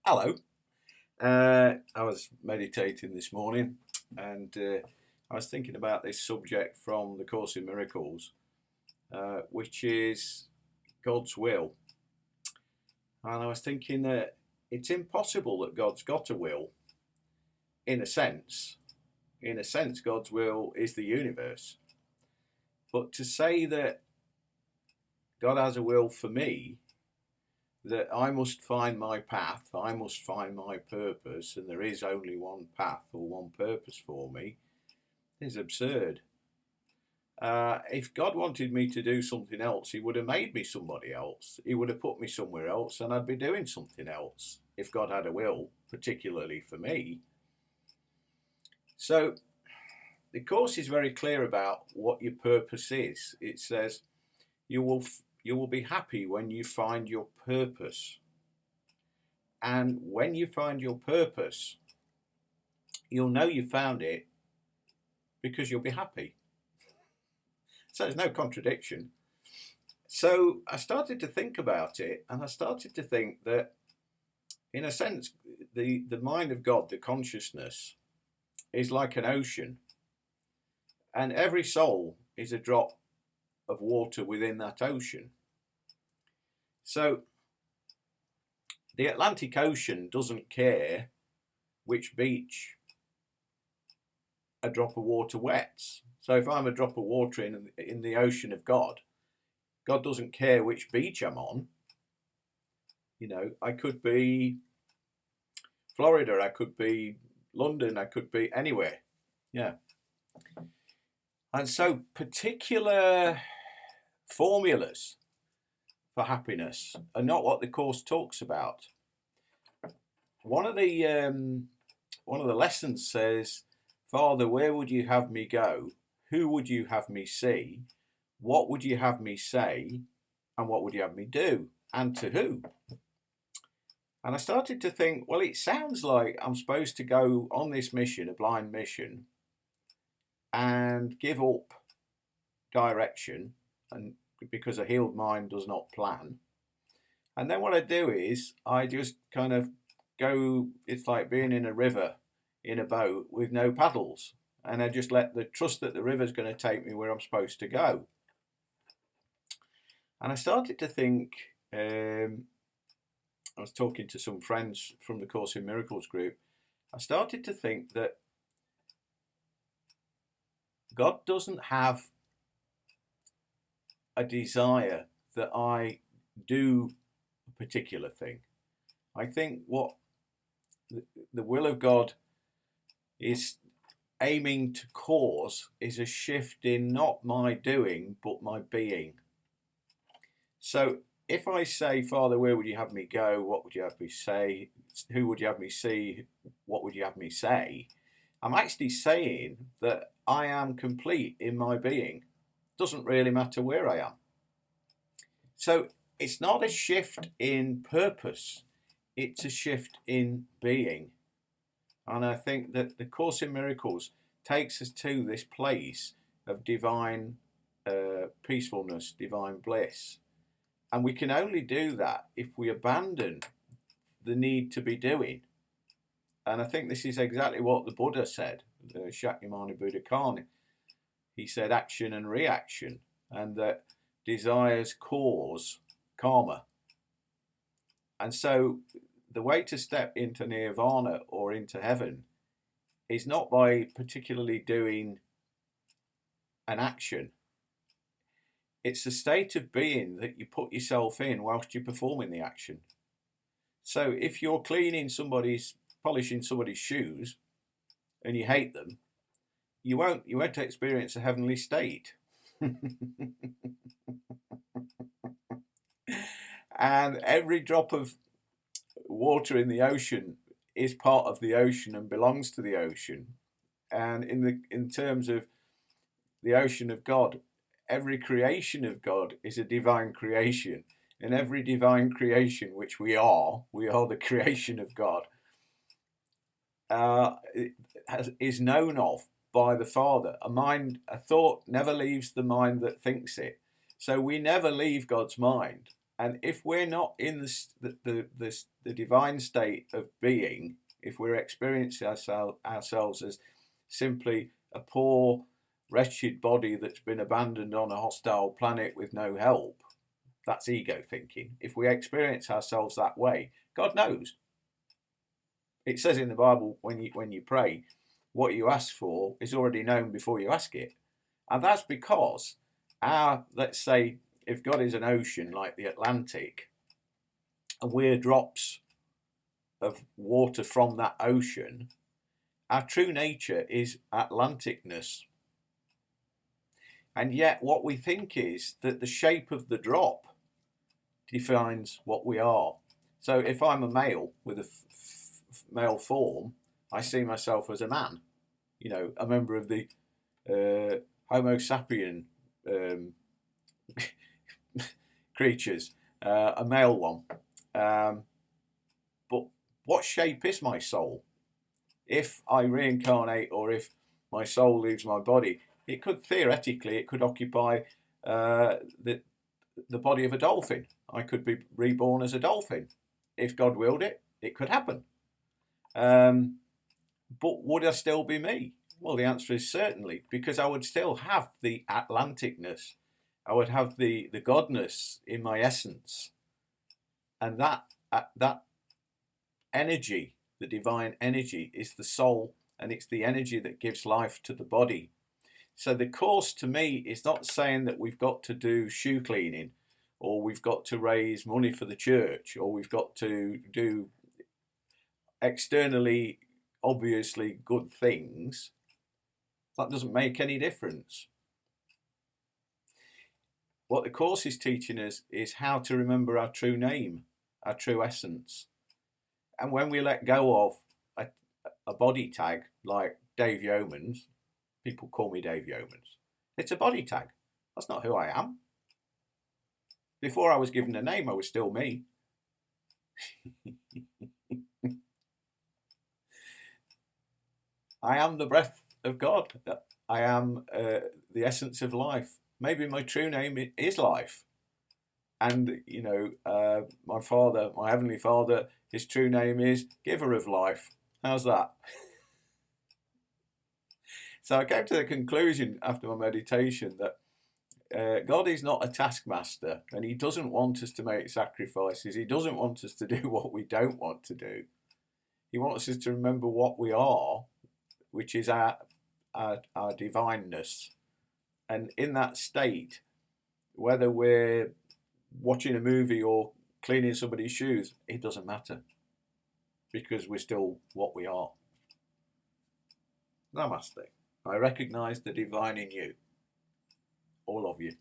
Hello. I was meditating this morning and I was thinking about this subject from the Course in Miracles, which is God's will. And I was thinking that it's impossible that God's got a will, in a sense. In a sense, God's will is the universe. But to say that God has a will for me, that I must find my path, I must find my purpose, and there is only one path or one purpose for me, is absurd. If God wanted me to do something else, He would have made me somebody else. He would have put me somewhere else, and I'd be doing something else if God had a will, particularly for me. So the Course is very clear about what your purpose is. It says you will be happy when you find your purpose. And when you find your purpose, you'll know you found it because you'll be happy. So there's no contradiction. So I started to think about it, and I started to think that, in a sense, the mind of God, the consciousness, is like an ocean. And every soul is a drop of water within that ocean. So the Atlantic Ocean doesn't care which beach a drop of water wets. So if I'm a drop of water in the ocean of God, God doesn't care which beach I'm on. You know, I could be Florida, I could be London, I could be anywhere. Yeah. And so particular formulas for happiness are not what the Course talks about. One of the lessons says, Father, where would you have me go? Who would you have me see? What would you have me say? And what would you have me do? And to who? And I started to think, well, it sounds like I'm supposed to go on this mission, a blind mission, and give up direction, and because a healed mind does not plan. And then what I do is I just kind of go, it's like being in a river in a boat with no paddles, and I just trust that the river's going to take me where I'm supposed to go. And I started to think, I was talking to some friends from the Course in Miracles group, I started to think that God doesn't have a desire that I do a particular thing. I think what the will of God is aiming to cause is a shift in not my doing, but my being. So if I say, Father, where would you have me go? What would you have me say? Who would you have me see? What would you have me say? I'm actually saying that I am complete in my being. Doesn't really matter where I am. So it's not a shift in purpose, it's a shift in being. And I think that the Course in Miracles takes us to this place of divine peacefulness, divine bliss. And we can only do that if we abandon the need to be doing. And I think this is exactly what the Buddha said, Shakyamuni Buddhakani. He said action and reaction, and that desires cause karma. And so the way to step into nirvana or into heaven is not by particularly doing an action. It's the state of being that you put yourself in whilst you're performing the action. So if you're polishing somebody's shoes and you hate them, you won't experience a heavenly state. And every drop of water in the ocean is part of the ocean and belongs to the ocean. And in terms of the ocean of God, every creation of God is a divine creation. And every divine creation, which we are the creation of God, is known of by the Father. A thought never leaves the mind that thinks it. So we never leave God's mind. And if we're not in the divine state of being, if we're experiencing ourselves as simply a poor, wretched body that's been abandoned on a hostile planet with no help, that's ego thinking. If we experience ourselves that way, God knows. It says in the Bible, when you pray, what you ask for is already known before you ask it. And that's because let's say, if God is an ocean like the Atlantic, and we're drops of water from that ocean, our true nature is Atlanticness. And yet what we think is that the shape of the drop defines what we are. So if I'm a male with a male form, I see myself as a man, a member of the Homo sapien creatures, a male one. But what shape is my soul? If I reincarnate, or if my soul leaves my body, it could occupy the body of a dolphin. I could be reborn as a dolphin. If God willed it, it could happen. But would I still be me? Well, the answer is certainly, because I would still have the Atlanticness. I would have the godness in my essence. And that energy, the divine energy, is the soul, and it's the energy that gives life to the body. So the course to me is not saying that we've got to do shoe cleaning, or we've got to raise money for the church, or we've got to do externally obviously good things. That doesn't make any difference. What the course is teaching us is how to remember our true name, our true essence. And when we let go of a body tag like Dave Yeomans, people call me Dave Yeomans, it's a body tag. That's not who I am. Before I was given a name, I was still me. I am the breath of God. I am the essence of life. Maybe my true name is life. And, my Father, my Heavenly Father, his true name is Giver of Life. How's that? So I came to the conclusion after my meditation that God is not a taskmaster, and he doesn't want us to make sacrifices. He doesn't want us to do what we don't want to do. He wants us to remember what we are, which is our divineness. And in that state, whether we're watching a movie or cleaning somebody's shoes, it doesn't matter, because we're still what we are. Namaste. I recognize the divine in you, all of you.